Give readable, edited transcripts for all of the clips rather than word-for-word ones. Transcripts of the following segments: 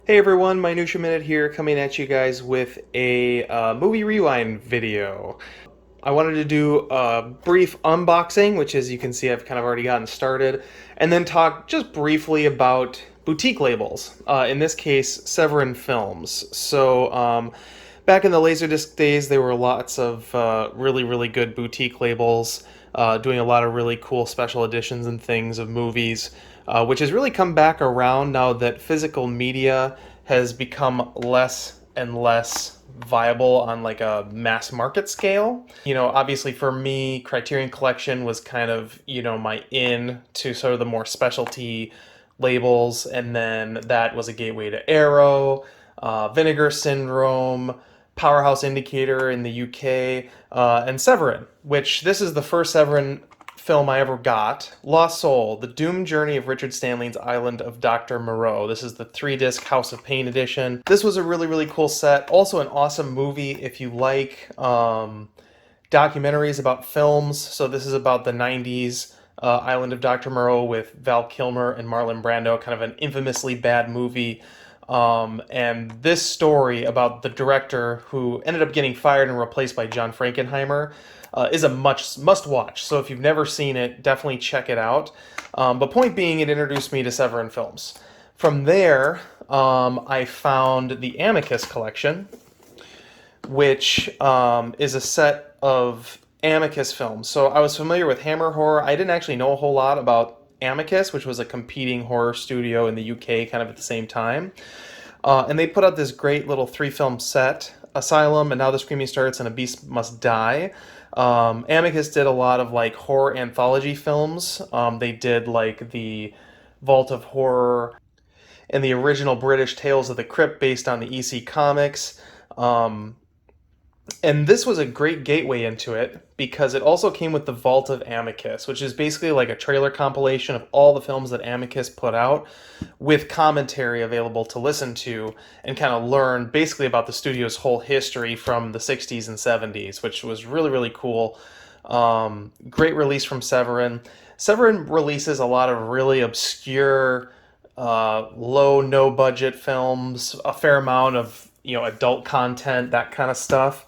Hey everyone, Minutia Minute here, coming at you guys with a movie rewind video. I wanted to do a brief unboxing, which as you can see I've kind of already gotten started, and then talk just briefly about boutique labels, in this case Severin films. Back in the Laserdisc days there were lots of really good boutique labels doing a lot of really cool special editions and things of movies, which has really come back around now that physical media has become less and less viable on like a mass market scale. Obviously for me, Criterion Collection was kind of, my in to sort of the more specialty labels, and then that was a gateway to Arrow, Vinegar Syndrome, Powerhouse Indicator in the UK, and Severin, which this is the first Severin film I ever got. Lost Soul, The Doomed Journey of Richard Stanley's Island of Dr. Moreau. This is the 3-disc House of Pain edition. This was a really cool set. Also an awesome movie if you like documentaries about films. So this is about the 90s Island of Dr. Moreau with Val Kilmer and Marlon Brando, kind of an infamously bad movie. And this story about the director who ended up getting fired and replaced by John Frankenheimer is a must watch. So if you've never seen it, definitely check it out. But point being, it introduced me to Severin films. From there, I found the Amicus Collection, which is a set of Amicus films. So I was familiar with Hammer Horror. I didn't actually know a whole lot about Amicus, which was a competing horror studio in the UK kind of at the same time. And they put out this great little 3-film set, Asylum, and Now the Screaming Starts, and A Beast Must Die. Amicus did a lot of like horror anthology films. They did like the Vault of Horror and the original British Tales of the Crypt based on the EC Comics. And this was a great gateway into it because it also came with the Vault of Amicus, which is basically like a trailer compilation of all the films that Amicus put out with commentary available to listen to and kind of learn basically about the studio's whole history from the 60s and 70s, which was really cool. Great release from Severin. Severin releases a lot of really obscure, low, no budget films, a fair amount of, adult content, that kind of stuff.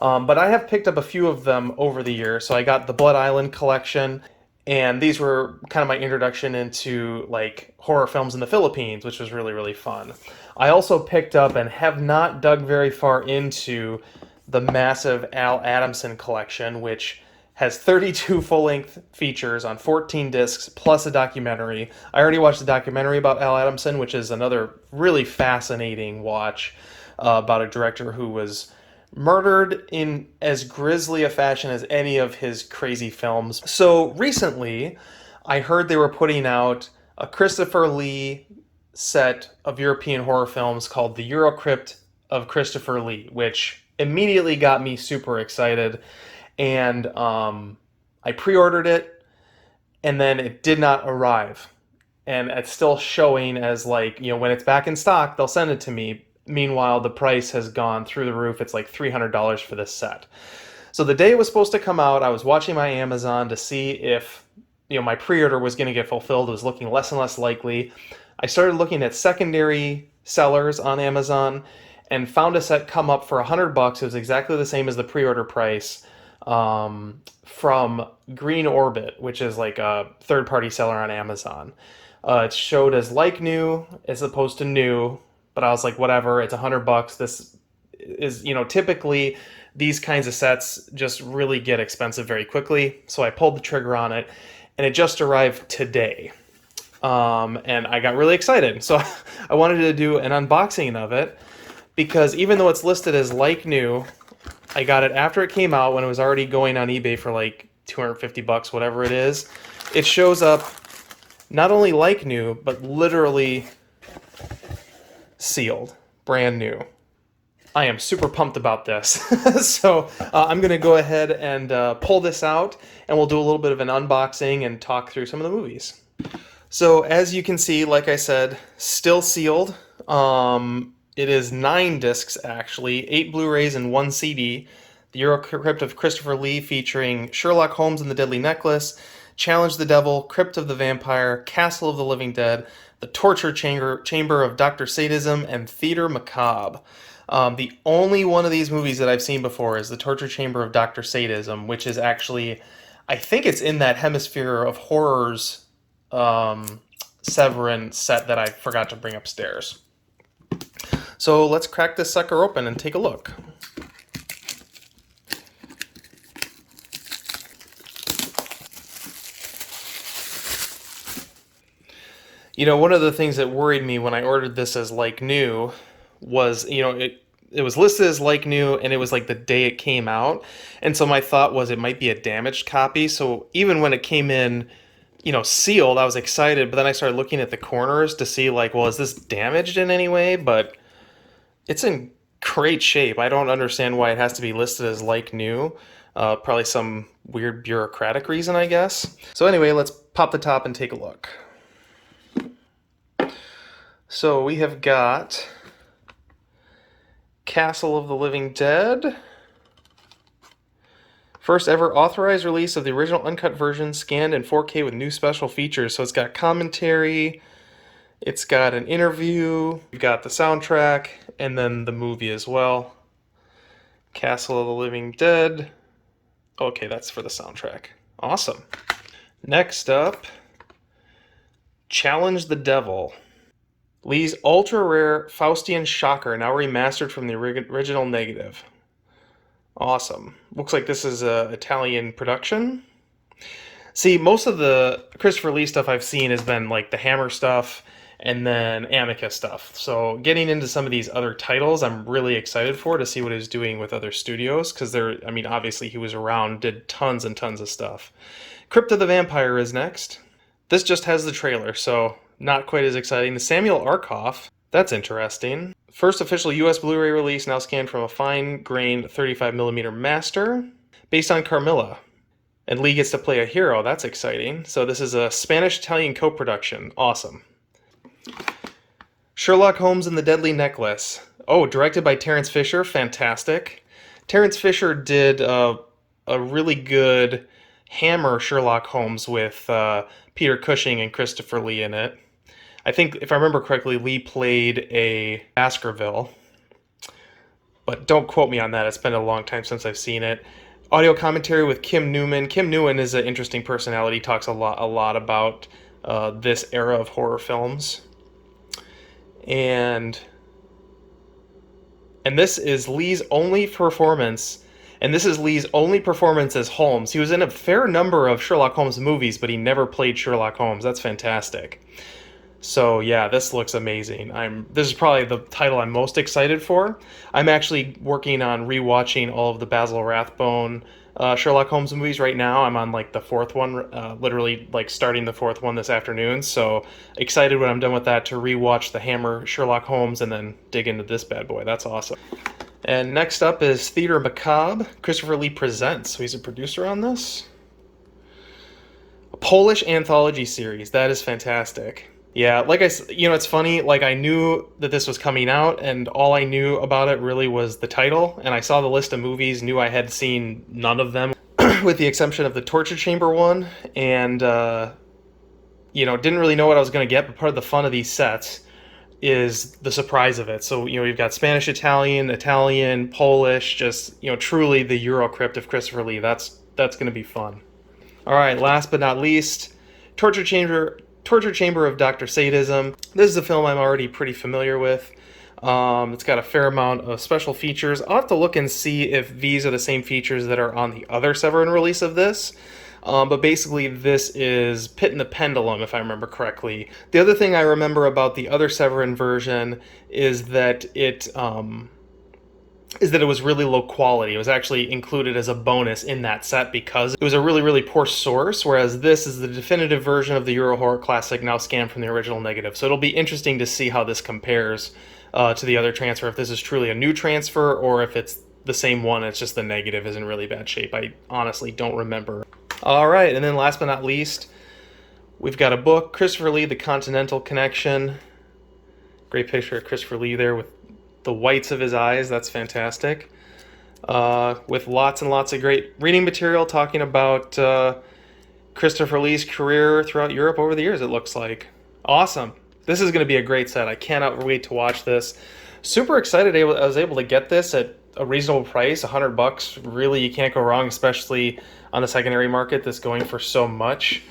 But I have picked up a few of them over the years. So I got the Blood Island collection, and these were kind of my introduction into like horror films in the Philippines, which was really fun. I also picked up and have not dug very far into the massive Al Adamson collection, which has 32 full-length features on 14 discs plus a documentary. I already watched the documentary about Al Adamson, which is another really fascinating watch about a director who was murdered in as grisly a fashion as any of his crazy films. So recently, I heard they were putting out a Christopher Lee set of European horror films called the Eurocrypt of Christopher Lee, which immediately got me super excited. And I pre-ordered it, and then it did not arrive. And it's still showing as like, when it's back in stock, they'll send it to me. Meanwhile, the price has gone through the roof. It's like $300 for this set. So the day it was supposed to come out, I was watching my Amazon to see if my pre-order was going to get fulfilled. It was looking less and less likely. I started looking at secondary sellers on Amazon and found a set come up for $100. It was exactly the same as the pre-order price from Green Orbit, which is like a third-party seller on Amazon. It showed as like new as opposed to new. But I was like, whatever, it's $100. This is, typically these kinds of sets just really get expensive very quickly. So I pulled the trigger on it, and it just arrived today. And I got really excited. So I wanted to do an unboxing of it because even though it's listed as like new, I got it after it came out when it was already going on eBay for like $250, whatever it is. It shows up not only like new, but literally sealed, brand new. I am super pumped about this. So I'm going to go ahead and pull this out, and we'll do a little bit of an unboxing and talk through some of the movies. So as you can see, like I said, still sealed. It is 9 discs actually, 8 Blu-rays and 1 CD. The Eurocrypt of Christopher Lee featuring Sherlock Holmes and the Deadly Necklace, Challenge the Devil, Crypt of the Vampire, Castle of the Living Dead, The Torture Chamber of Dr. Sadism, and Theater Macabre. The only one of these movies that I've seen before is The Torture Chamber of Dr. Sadism, which is actually, I think it's in that Hemisphere of Horrors Severin set that I forgot to bring upstairs. So let's crack this sucker open and take a look. You know, one of the things that worried me when I ordered this as like new was, you know, it was listed as like new and it was like the day it came out. And so my thought was it might be a damaged copy. So even when it came in, you know, sealed, I was excited, but then I started looking at the corners to see like, well, is this damaged in any way? But it's in great shape. I don't understand why it has to be listed as like new. Probably some weird bureaucratic reason, I guess. So anyway, let's pop the top and take a look. So we have got Castle of the Living Dead. First ever authorized release of the original uncut version, scanned in 4K with new special features. So it's got commentary, it's got an interview, you've got the soundtrack, and then the movie as well. Castle of the Living Dead. Okay, that's for the soundtrack. Awesome. Next up, Challenge the Devil. Lee's ultra-rare Faustian Shocker, now remastered from the original negative. Awesome. Looks like this is an Italian production. See, most of the Christopher Lee stuff I've seen has been like the Hammer stuff and then Amicus stuff. So getting into some of these other titles, I'm really excited for to see what he's doing with other studios, because they're, I mean, obviously he was around, did tons and tons of stuff. Crypt of the Vampire is next. This just has the trailer, so not quite as exciting. The Samuel Arkoff, that's interesting. First official US Blu-ray release, now scanned from a fine-grained 35mm master, based on Carmilla. And Lee gets to play a hero, that's exciting. So this is a Spanish-Italian co-production, awesome. Sherlock Holmes and the Deadly Necklace. Oh, directed by Terence Fisher, fantastic. Terence Fisher did a really good Hammer Sherlock Holmes with Peter Cushing and Christopher Lee in it. I think, if I remember correctly, Lee played a Baskerville, but don't quote me on that. It's been a long time since I've seen it. Audio commentary with Kim Newman. Kim Newman is an interesting personality. Talks a lot about this era of horror films, and this is Lee's only performance. And this is Lee's only performance as Holmes. He was in a fair number of Sherlock Holmes movies, but he never played Sherlock Holmes. That's fantastic. So yeah, this looks amazing. This is probably the title I'm most excited for. I'm actually working on rewatching all of the Basil Rathbone Sherlock Holmes movies right now. I'm on like the fourth one, literally like starting the fourth one this afternoon. So excited when I'm done with that to rewatch the Hammer Sherlock Holmes and then dig into this bad boy. That's awesome. And next up is Theater Macabre. Christopher Lee presents. So he's a producer on this. A Polish anthology series. That is fantastic. Yeah, like it's funny, like I knew that this was coming out and all I knew about it really was the title, and I saw the list of movies, knew I had seen none of them with the exception of the Torture Chamber one, and didn't really know what I was going to get, but part of the fun of these sets is the surprise of it. So, you've got Spanish, Italian, Polish, just, truly the Eurocrypt of Christopher Lee. That's going to be fun. All right, last but not least, Torture Chamber of Dr. Sadism. This is a film I'm already pretty familiar with. It's got a fair amount of special features. I'll have to look and see if these are the same features that are on the other Severin release of this. But basically this is Pit and the Pendulum, if I remember correctly. The other thing I remember about the other Severin version is that it was really low quality. It was actually included as a bonus in that set because it was a really, really poor source, whereas this is the definitive version of the Euro horror classic, now scanned from the original negative. So it'll be interesting to see how this compares to the other transfer, if this is truly a new transfer or if it's the same one, it's just the negative is in really bad shape. I honestly don't remember. All right, and then last but not least, we've got a book, Christopher Lee, The Continental Connection. Great picture of Christopher Lee there with the whites of his eyes. That's fantastic. With lots and lots of great reading material talking about Christopher Lee's career throughout Europe over the years, it looks like. Awesome. This is going to be a great set. I cannot wait to watch this. Super excited I was able to get this at a reasonable price, $100. Really, you can't go wrong, especially on the secondary market that's going for so much.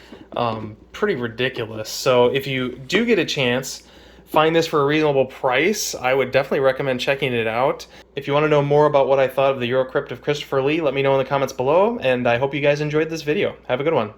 Pretty ridiculous. So if you do get a chance, find this for a reasonable price, I would definitely recommend checking it out. If you want to know more about what I thought of the Eurocrypt of Christopher Lee, let me know in the comments below, and I hope you guys enjoyed this video. Have a good one.